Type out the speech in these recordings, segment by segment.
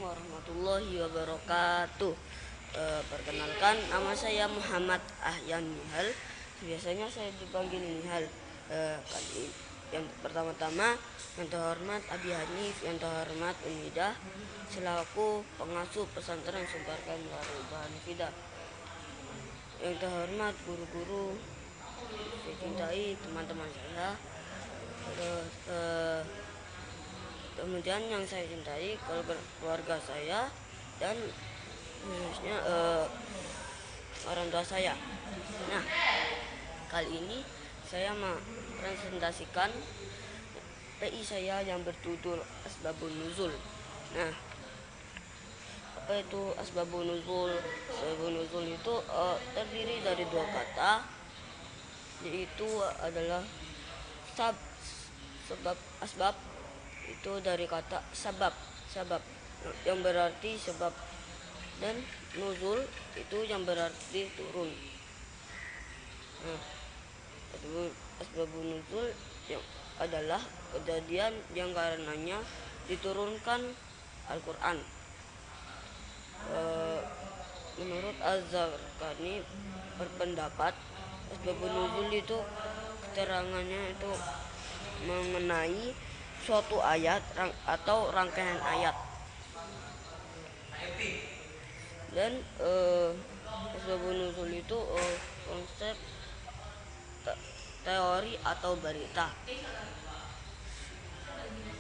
warahmatullahi wabarakatuh. Perkenalkan, nama saya Muhammad Ahyan Nihal. Biasanya saya dipanggil Nihal. Kali yang pertama-tama, yang terhormat Abi Hanif, yang terhormat Unidah selaku pengasuh pesantren Sumberkan Darul Hanifidah. Yang terhormat guru-guru, saya cintai teman-teman saya. Terus kemudian yang saya cintai keluarga saya dan khususnya orang tua saya. Nah, kali ini saya presentasikan PI saya yang berjudul Asbabun Nuzul. Nah, apa itu Asbabun Nuzul? Asbabun Nuzul itu terdiri dari dua kata, yaitu adalah sebab. Asbab itu dari kata sabab yang berarti sebab, dan nuzul itu yang berarti turun. Nah, asbabun nuzul yang adalah kejadian yang karenanya diturunkan Al-Quran. Menurut Az-Zarqani berpendapat asbabun nuzul itu keterangannya itu mengenai suatu ayat atau rangkaian ayat. Dan asbabun nuzul itu konsep teori atau berita.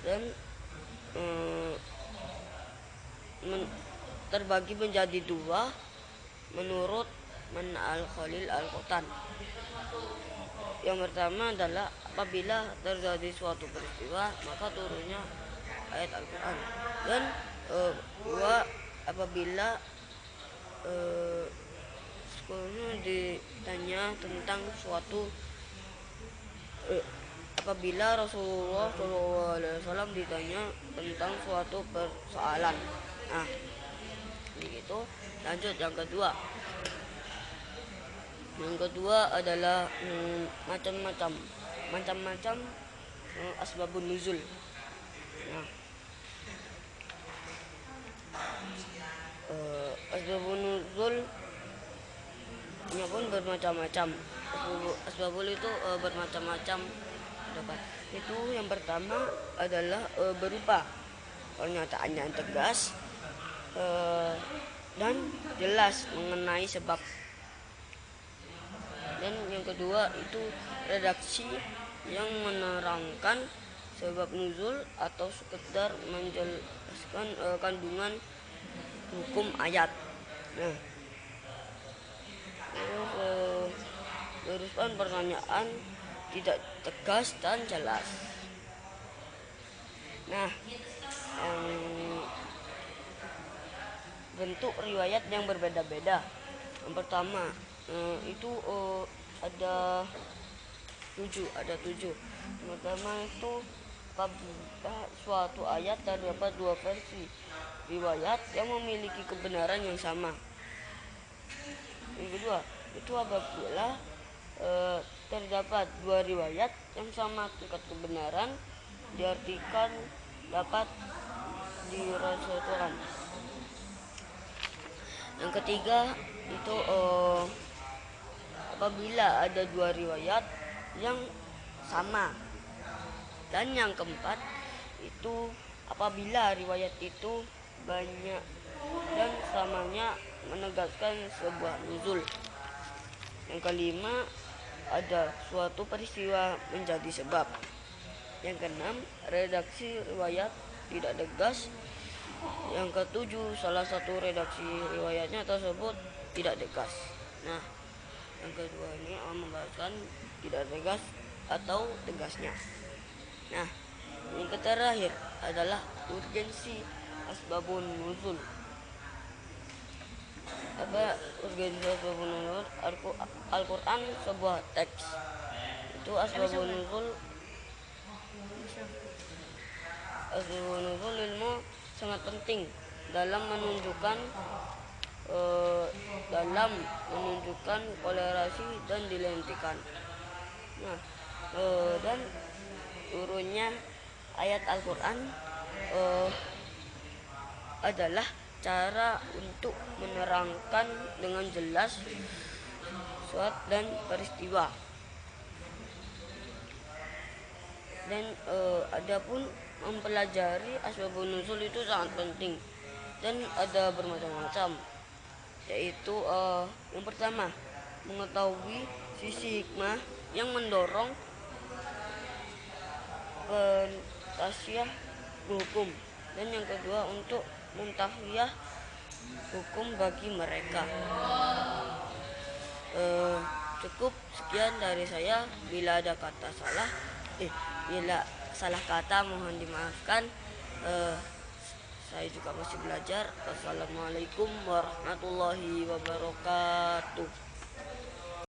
Dan terbagi menjadi dua menurut Man Al-Khalil Al-Qutan. Yang pertama adalah apabila terjadi suatu peristiwa maka turunnya ayat Al-Quran. Dan dua, apabila sekolahnya ditanya tentang suatu apabila Rasulullah SAW ditanya tentang suatu persoalan. Nah, begitu. Lanjut yang kedua. Yang kedua adalah macam-macam asbabun nuzul. Nah, asbabun nuzul nya pun bermacam-macam. Asbabul itu bermacam-macam. Itu yang pertama adalah berupa pernyataan yang tegas dan jelas mengenai sebab. Dan yang kedua itu redaksi yang menerangkan sebab nuzul atau sekedar menjelaskan kandungan hukum ayat. Nah, teruskan pertanyaan tidak tegas dan jelas. Nah, bentuk riwayat yang berbeda-beda. Yang pertama itu ada tujuh. Yang pertama itu apabila suatu ayat terdapat dua versi riwayat yang memiliki kebenaran yang sama. Yang kedua itu apabila terdapat dua riwayat yang sama tingkat kebenaran, diartikan dapat dirasatukan. Yang ketiga itu apabila ada dua riwayat yang sama. Dan yang keempat itu apabila riwayat itu banyak dan samanya menegaskan sebuah nuzul. Yang kelima, ada suatu peristiwa menjadi sebab. Yang keenam, redaksi riwayat tidak tegas. Yang ketujuh, salah satu redaksi riwayatnya tersebut tidak tegas. Nah, yang kedua ini membahaskan tidak tegas atau tegasnya. Nah, yang terakhir adalah urgensi asbabun nuzul. Apa urgensi asbabun nuzul? Al-Quran sebuah teks. Itu asbabun nuzul. Asbabun nuzul ilmu sangat penting dalam menunjukkan kolerasi dan dilentikan. Nah, dan turunnya ayat Al-Quran adalah cara untuk menerangkan dengan jelas suatu dan peristiwa. Dan adapun mempelajari asbabun nuzul itu sangat penting dan ada bermacam-macam, yaitu yang pertama mengetahui sisi hikmah yang mendorong tasyah hukum, dan yang kedua untuk mentahwiyah hukum bagi mereka. Cukup sekian dari saya. Bila ada kata salah, bila salah kata mohon dimaafkan. Saya juga masih belajar. Wassalamualaikum warahmatullahi wabarakatuh.